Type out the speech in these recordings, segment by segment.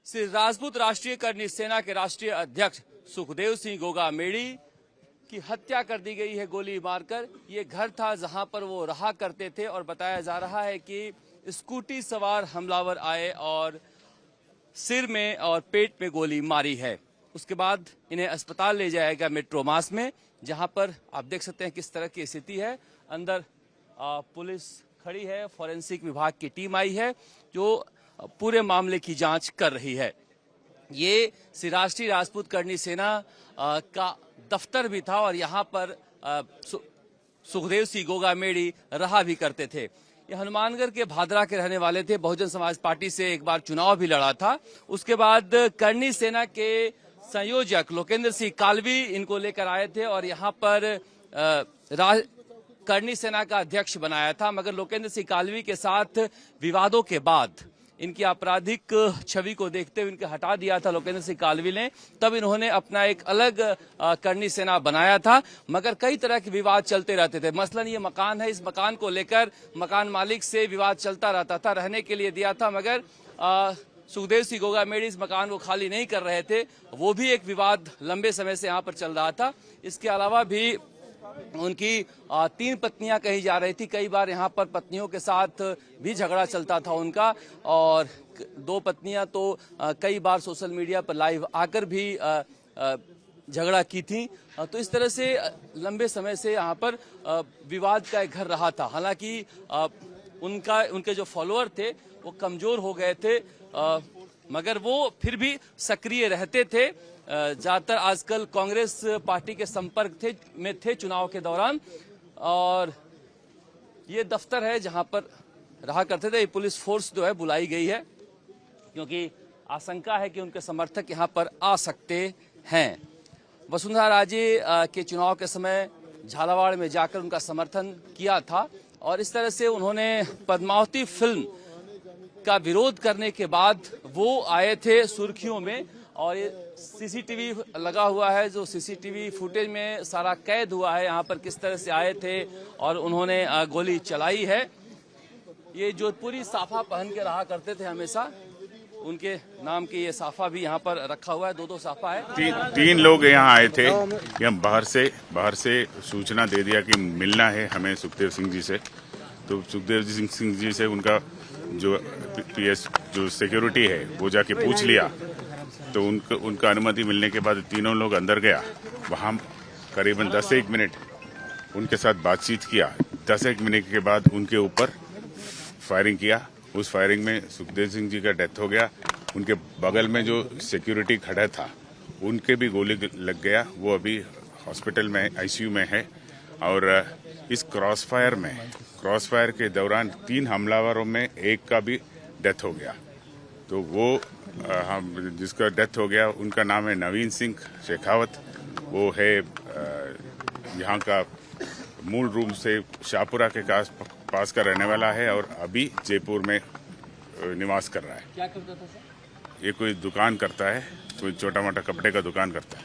श्री राजपूत राष्ट्रीय करनी सेना के राष्ट्रीय अध्यक्ष सुखदेव सिंह गोगामेड़ी की हत्या कर दी गई है गोली मारकर। ये घर था जहां पर वो रहा करते थे और बताया जा रहा है कि स्कूटी सवार हमलावर आए और सिर में और पेट में गोली मारी है। उसके बाद इन्हें अस्पताल ले जाया गया मेट्रोमास में, जहां पर आप देख सकते हैं किस तरह की स्थिति है। अंदर पुलिस खड़ी है, फॉरेंसिक विभाग की टीम आई है जो पूरे मामले की जांच कर रही है। ये श्री राष्ट्रीय राजपूत करनी सेना का दफ्तर भी था और यहाँ पर सुखदेव सिंह गोगामेड़ी रहा भी करते थे। ये हनुमानगढ़ के भादरा के रहने वाले थे। बहुजन समाज पार्टी से एक बार चुनाव भी लड़ा था। उसके बाद करनी सेना के संयोजक लोकेंद्र सिंह कालवी इनको लेकर आए थे और यहाँ पर करनी सेना का अध्यक्ष बनाया था। मगर लोकेंद्र सिंह कालवी के साथ विवादों के बाद इनकी आपराधिक छवि को देखते हुए इनके हटा दिया था लोकेंद्र सिंह कालवी ने। तब इन्होंने अपना एक अलग करनी सेना बनाया था। मगर कई तरह के विवाद चलते रहते थे। मसलन ये मकान है, इस मकान को लेकर मकान मालिक से विवाद चलता रहता था। रहने के लिए दिया था मगर सुखदेव सिंह गोगामेड़ी इस मकान को खाली नहीं कर रहे थे। वो भी एक विवाद लंबे समय से यहाँ पर चल रहा था। इसके अलावा भी उनकी 3 पत्नियां कही जा रही थी। कई बार यहाँ पर पत्नियों के साथ भी झगड़ा चलता था उनका और 2 पत्नियां तो कई बार सोशल मीडिया पर लाइव आकर भी झगड़ा की थी। तो इस तरह से लंबे समय से यहाँ पर विवाद का एक घर रहा था। हालांकि उनके जो फॉलोअर थे वो कमजोर हो गए थे, मगर वो फिर भी सक्रिय रहते थे। ज्यादातर आजकल कांग्रेस पार्टी के संपर्क में थे चुनाव के दौरान। और ये दफ्तर है जहां पर रहा करते थे। पुलिस फोर्स जो है बुलाई गई है क्योंकि आशंका है कि उनके समर्थक यहां पर आ सकते हैं। वसुंधरा राजे के चुनाव के समय झालावाड़ में जाकर उनका समर्थन किया था और इस तरह से उन्होंने पद्मावती फिल्म का विरोध करने के बाद वो आए थे सुर्खियों में। और ये सीसीटीवी लगा हुआ है, जो सीसीटीवी फुटेज में सारा कैद हुआ है यहाँ पर किस तरह से आए थे और उन्होंने गोली चलाई है। ये जोधपुरी साफा पहन के रहा करते थे हमेशा। उनके नाम की ये साफा भी यहाँ पर रखा हुआ है। 2 साफा है। तीन लोग यहाँ आए थे। हम बाहर से सूचना दे दिया कि मिलना है हमें सुखदेव सिंह जी से। तो सुखदेव सिंह जी से उनका जो पीएस जो सिक्योरिटी है वो जाके पूछ लिया। तो उनका अनुमति मिलने के बाद तीनों लोग अंदर गया। वहाँ करीबन 10 से 1 मिनट उनके साथ बातचीत किया। 10 से 1 मिनट के बाद उनके ऊपर फायरिंग किया। उस फायरिंग में सुखदेव सिंह जी का डेथ हो गया। उनके बगल में जो सिक्योरिटी खड़ा था उनके भी गोली लग गया। वो अभी हॉस्पिटल में आईसीयू में है। और इस क्रॉसफायर के दौरान 3 हमलावरों में एक का भी डेथ हो गया। तो वो जिसका डेथ हो गया उनका नाम है नवीन सिंह शेखावत। वो है यहाँ का मूल रूप से शाहपुरा के पास का रहने वाला है और अभी जयपुर में निवास कर रहा है। क्या करता था सर? ये कोई दुकान करता है, कोई छोटा मोटा कपड़े का दुकान करता है।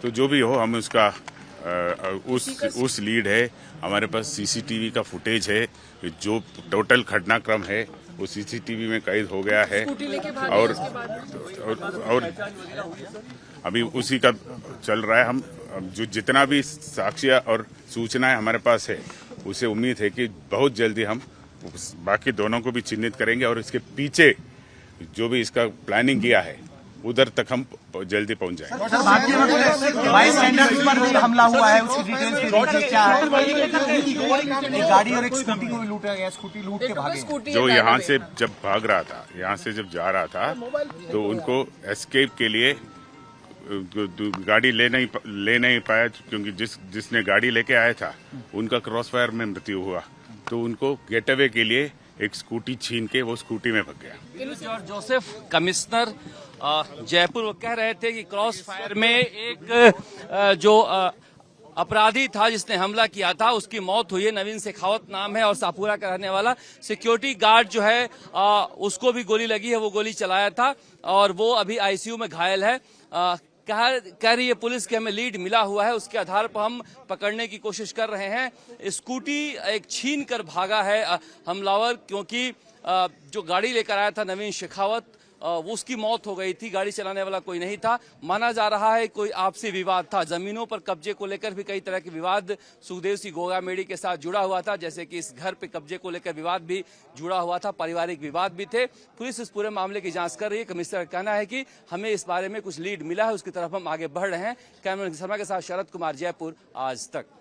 तो जो भी हो, हम उसका उस लीड है। हमारे पास सीसीटीवी का फुटेज है। जो टोटल घटनाक्रम है वो सीसीटीवी में कैद हो गया है और अभी उसी का चल रहा है। हम जो जितना भी साक्ष्य और सूचनाएं हमारे पास है उसे उम्मीद है कि बहुत जल्दी हम बाकी दोनों को भी चिन्हित करेंगे और इसके पीछे जो भी इसका प्लानिंग किया है उधर तक हम जल्दी पहुंच जाएंगे। हमला हुआ है, उसकी डिटेल्स क्या है? एक गाड़ी और एक स्कूटी को भी लूटा गया। स्कूटी लूट के भागे। जो यहाँ से जब भाग रहा था, यहाँ से जब जा रहा था तो उनको एस्केप के लिए गाड़ी ले नहीं पाया क्योंकि जिसने गाड़ी लेके आया था उनका क्रॉसफायर में मृत्यु हुआ। तो उनको गेट अवे के लिए एक स्कूटी छीन के वो स्कूटी में भाग गया। जॉर्ज जोसेफ कमिश्नर जयपुर वो कह रहे थे कि क्रॉस फायर में एक जो अपराधी था जिसने हमला किया था उसकी मौत हुई है। नवीन शेखावत नाम है और शाहपुरा का रहने वाला। सिक्योरिटी गार्ड जो है उसको भी गोली लगी है, वो गोली चलाया था और वो अभी आईसीयू में घायल है। कह रही है पुलिस कि हमें लीड मिला हुआ है, उसके आधार पर हम पकड़ने की कोशिश कर रहे हैं। स्कूटी एक छीन कर भागा है हमलावर, क्योंकि जो गाड़ी लेकर आया था नवीन शेखावत वो उसकी मौत हो गई थी, गाड़ी चलाने वाला कोई नहीं था। माना जा रहा है कोई आपसी विवाद था, जमीनों पर कब्जे को लेकर भी कई तरह के विवाद सुखदेव सिंह गोगामेड़ी के साथ जुड़ा हुआ था, जैसे कि इस घर पे कब्जे को लेकर विवाद भी जुड़ा हुआ था, पारिवारिक विवाद भी थे। पुलिस इस पूरे मामले की जांच कर रही है। कमिश्नर का कहना है कि हमें इस बारे में कुछ लीड मिला है, उसकी तरफ हम आगे बढ़ रहे हैं। कैमरा शर्मा के साथ शरद कुमार, जयपुर आज तक।